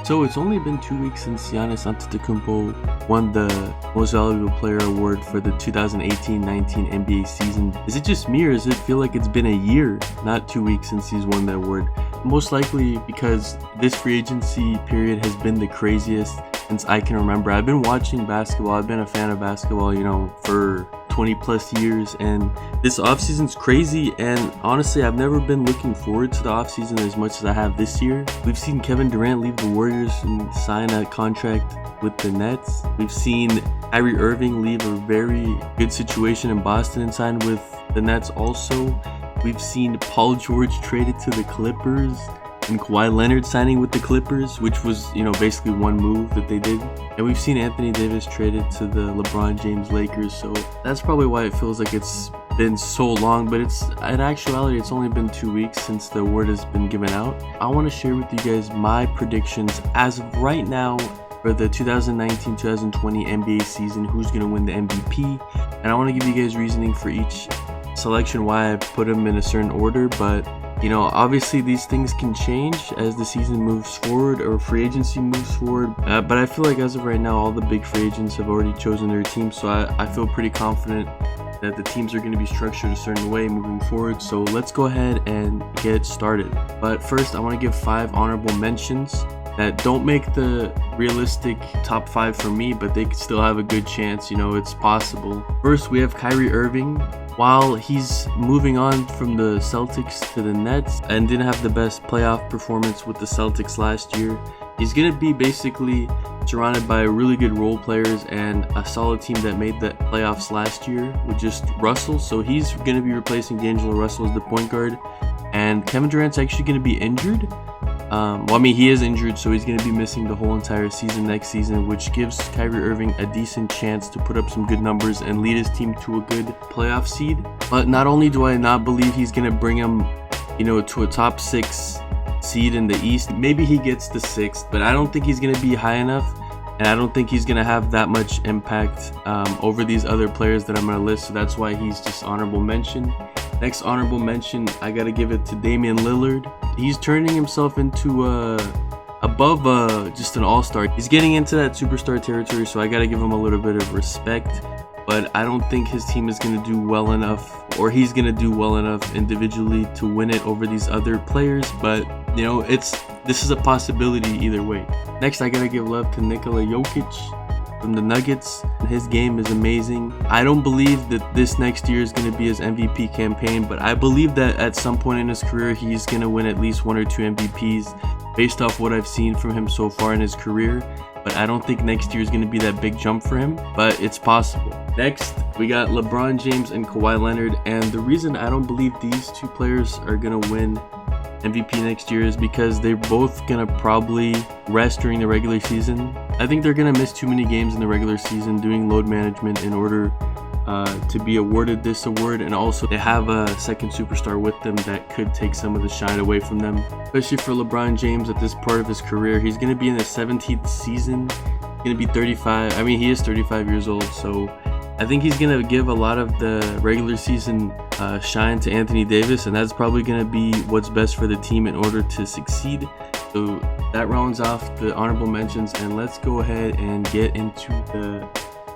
So it's only been 2 weeks since Giannis Antetokounmpo won the Most Valuable Player award for the 2018-19 NBA season. Is it just me, or does it feel like it's been a year, not 2 weeks, since he's won the award? Most likely because this free agency period has been the craziest since I can remember. I've been watching basketball. I've been a fan of basketball, for 20 plus years, and this offseason's crazy. And honestly, I've never been looking forward to the offseason as much as I have this year. We've seen Kevin Durant leave the Warriors and sign a contract with the Nets. We've seen Kyrie Irving leave a very good situation in Boston and sign with the Nets also. We've seen Paul George traded to the Clippers and Kawhi Leonard signing with the Clippers, which was, basically one move that they did. And we've seen Anthony Davis traded to the LeBron James Lakers, so that's probably why it feels like it's been so long, but in actuality, it's only been 2 weeks since the award has been given out. I want to share with you guys my predictions as of right now for the 2019-2020 NBA season, who's going to win the MVP, and I want to give you guys reasoning for each selection, why I put them in a certain order. But obviously these things can change as the season moves forward or free agency moves forward. But I feel like as of right now, all the big free agents have already chosen their team. So I feel pretty confident that the teams are going to be structured a certain way moving forward. So let's go ahead and get started. But first, I want to give 5 honorable mentions that don't make the realistic top 5 for me, but they could still have a good chance. It's possible. First, we have Kyrie Irving. While he's moving on from the Celtics to the Nets and didn't have the best playoff performance with the Celtics last year, he's going to be basically surrounded by really good role players and a solid team that made the playoffs last year with just Russell. So he's going to be replacing D'Angelo Russell as the point guard. And Kevin Durant's actually going to be injured. He is injured, so he's going to be missing the whole entire season next season, which gives Kyrie Irving a decent chance to put up some good numbers and lead his team to a good playoff seed. But not only do I not believe he's going to bring him, to a top 6 seed in the East, maybe he gets the 6th, but I don't think he's going to be high enough, and I don't think he's going to have that much impact over these other players that I'm going to list, so that's why he's just honorable mention. Next honorable mention, I got to give it to Damian Lillard. He's turning himself into above just an all-star. He's getting into that superstar territory, so I got to give him a little bit of respect. But I don't think his team is going to do well enough, or he's going to do well enough individually to win it over these other players. But, this is a possibility either way. Next, I got to give love to Nikola Jokic from the Nuggets. His game is amazing. I don't believe that this next year is going to be his MVP campaign, but I believe that at some point in his career, he's going to win at least 1 or 2 MVPs based off what I've seen from him so far in his career. But I don't think next year is going to be that big jump for him, but it's possible. Next, we got LeBron James and Kawhi Leonard, and the reason I don't believe these 2 players are going to win MVP next year is because they're both going to probably rest during the regular season. I think they're going to miss too many games in the regular season doing load management in order to be awarded this award, and also they have a second superstar with them that could take some of the shine away from them, especially for LeBron James at this part of his career. He's going to be in his 17th season. He's going to be 35. He is 35 years old, so I think he's going to give a lot of the regular season shine to Anthony Davis, and that's probably going to be what's best for the team in order to succeed. So that rounds off the honorable mentions, and let's go ahead and get into the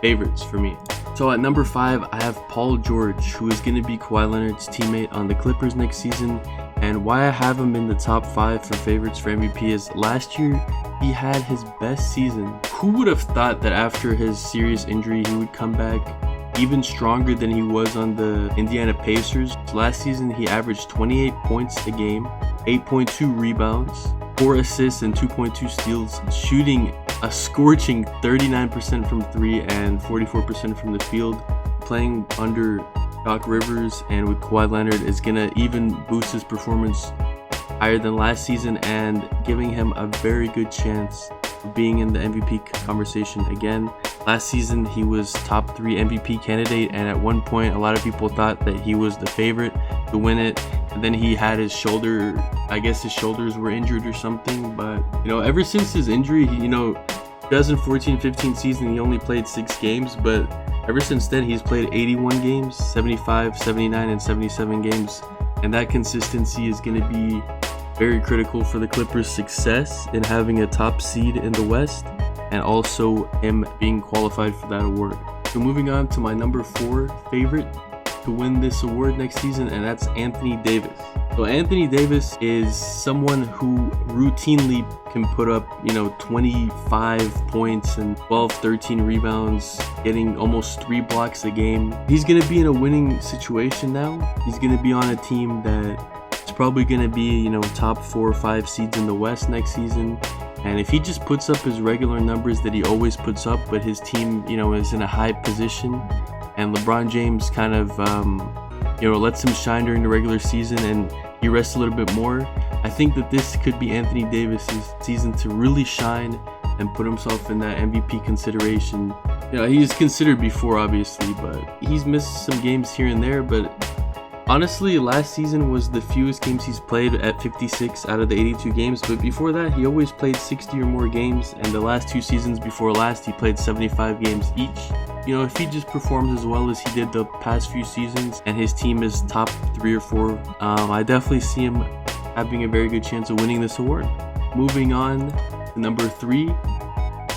favorites for me. So at number 5, I have Paul George, who is going to be Kawhi Leonard's teammate on the Clippers next season. And why I have him in the top 5 for favorites for MVP is last year he had his best season. Who would have thought that after his serious injury he would come back even stronger than he was on the Indiana Pacers? Last season he averaged 28 points a game, 8.2 rebounds, 4 assists and 2.2 steals, shooting a scorching 39% from 3 and 44% from the field. Playing under Doc Rivers and with Kawhi Leonard is going to even boost his performance higher than last season and giving him a very good chance of being in the MVP conversation again. Last season he was top 3 MVP candidate, and at one point a lot of people thought that he was the favorite to win it, and then he had his shoulder, I guess his shoulders were injured or something, but ever since his injury, 2014-15 season he only played 6 games, but ever since then he's played 81 games, 75, 79 and 77 games, and that consistency is going to be very critical for the Clippers' success in having a top seed in the West, and also him being qualified for that award. So moving on to my number 4 favorite to win this award next season, and that's Anthony Davis. So Anthony Davis is someone who routinely can put up, 25 points and 12, 13 rebounds, getting almost 3 blocks a game. He's going to be in a winning situation now. He's going to be on a team that is probably going to be, top 4 or 5 seeds in the West next season. And if he just puts up his regular numbers that he always puts up, but his team, is in a high position, and LeBron James kind of, lets him shine during the regular season and he rests a little bit more, I think that this could be Anthony Davis's season to really shine and put himself in that MVP consideration. He's considered before, obviously, but he's missed some games here and there. But honestly, last season was the fewest games he's played at 56 out of the 82 games. But before that, he always played 60 or more games. And the last 2 seasons before last, he played 75 games each. If he just performs as well as he did the past few seasons and his team is top 3 or 4, I definitely see him having a very good chance of winning this award. Moving on to number 3,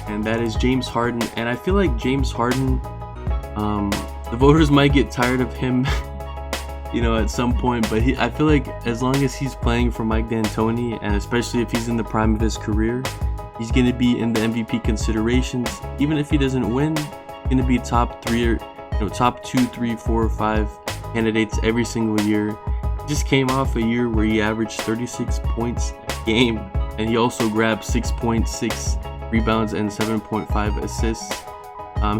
and that is James Harden. And I feel like James Harden, the voters might get tired of him at some point, but I feel like as long as he's playing for Mike D'Antoni, and especially if he's in the prime of his career, he's going to be in the MVP considerations. Even if he doesn't win, he's going to be top 2, 3, 4, 5 candidates every single year. He just came off a year where he averaged 36 points a game, and he also grabbed 6.6 rebounds and 7.5 assists.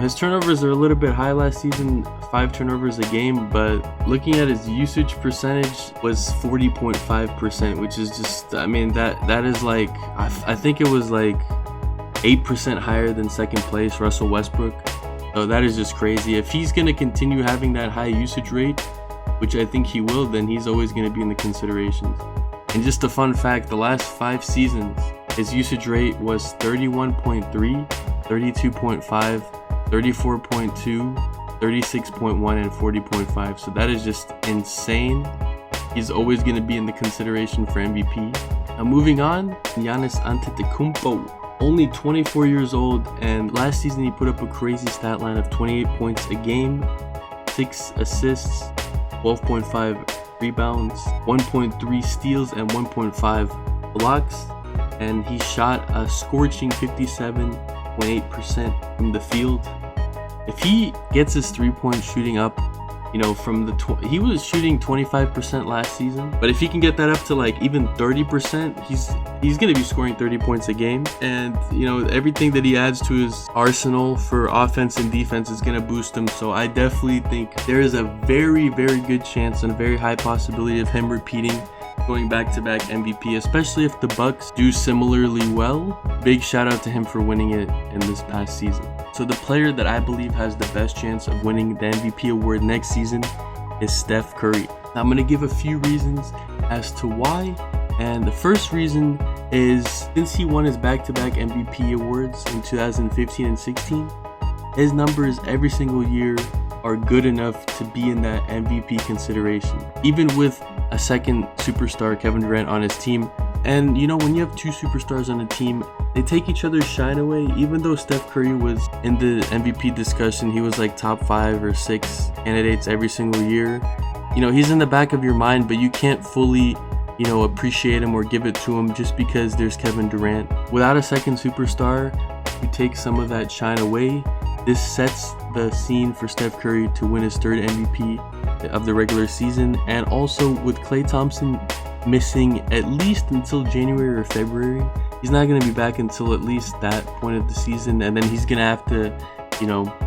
His turnovers are a little bit high last season, 5 turnovers a game, but looking at his usage percentage was 40.5%, which is just, that is like, I think it was like 8% higher than second place Russell Westbrook. So that is just crazy. If he's going to continue having that high usage rate, which I think he will, then he's always going to be in the considerations. And just a fun fact, the last 5 seasons, his usage rate was 31.3, 32.5, 34.2, 36.1, and 40.5. So that is just insane. He's always going to be in the consideration for MVP. Now moving on, Giannis Antetokounmpo. Only 24 years old, and last season he put up a crazy stat line of 28 points a game, 6 assists, 12.5 rebounds, 1.3 steals, and 1.5 blocks. And he shot a scorching 57.8% from the field. If he gets his 3-point shooting up, from he was shooting 25% last season, but if he can get that up to like even 30%, he's going to be scoring 30 points a game. And everything that he adds to his arsenal for offense and defense is going to boost him. So I definitely think there is a very, very good chance and a very high possibility of him repeating, going back-to-back MVP, especially if the Bucks do similarly well. Big shout out to him for winning it in this past season. So the player that I believe has the best chance of winning the MVP award next season is Steph Curry. Now, I'm going to give a few reasons as to why. And the first reason is, since he won his back-to-back MVP awards in 2015 and 16, his numbers every single year are good enough to be in that MVP consideration, even with a second superstar, Kevin Durant, on his team. And when you have 2 superstars on a team, they take each other's shine away. Even though Steph Curry was in the MVP discussion, he was like top 5 or 6 candidates every single year. He's in the back of your mind, but you can't fully, appreciate him or give it to him just because there's Kevin Durant. Without a second superstar, you take some of that shine away. This sets the scene for Steph Curry to win his 3rd MVP of the regular season. And also with Klay Thompson missing at least until January or February, he's not going to be back until at least that point of the season, and then he's going to have to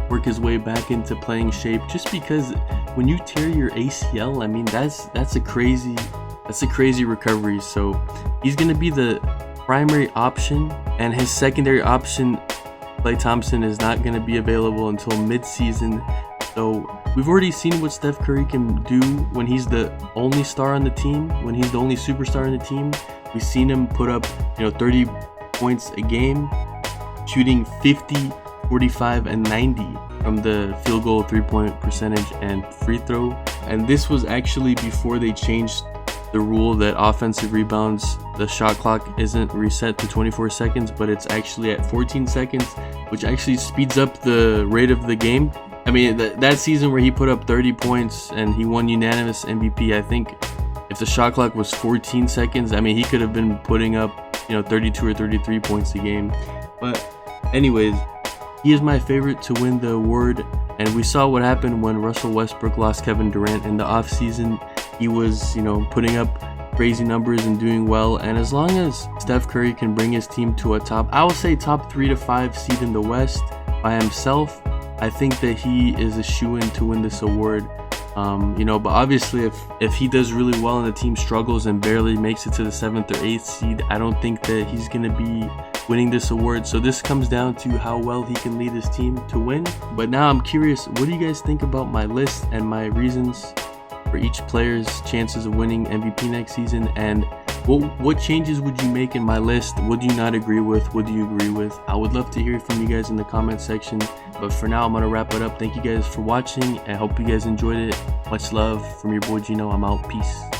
work his way back into playing shape, just because when you tear your ACL, that's a crazy recovery. So he's going to be the primary option, and his secondary option, Klay Thompson, is not going to be available until mid-season. So we've already seen what Steph Curry can do when he's the only star on the team, when he's the only superstar on the team. We've seen him put up 30 points a game, shooting 50, 45, and 90 from the field goal, 3-point percentage, and free throw. And this was actually before they changed the rule that offensive rebounds, the shot clock isn't reset to 24 seconds, but it's actually at 14 seconds, which actually speeds up the rate of the game. I mean, that season where he put up 30 points and he won unanimous MVP, I think if the shot clock was 14 seconds, I mean, he could have been putting up, 32 or 33 points a game. But anyways, he is my favorite to win the award, and we saw what happened when Russell Westbrook lost Kevin Durant in the offseason. He was, putting up crazy numbers and doing well, and as long as Steph Curry can bring his team to a I will say top 3 to 5 seed in the West by himself, I think that he is a shoo-in to win this award. But obviously if he does really well and the team struggles and barely makes it to the 7th or 8th seed, I don't think that he's going to be winning this award. So this comes down to how well he can lead his team to win. But now I'm curious, what do you guys think about my list and my reasons for each player's chances of winning MVP next season? And what changes would you make in my list? What do you not agree with? What do you agree with? I would love to hear from you guys in the comment section. But for now, I'm going to wrap it up. Thank you guys for watching. I hope you guys enjoyed it. Much love from your boy Gino. I'm out. Peace.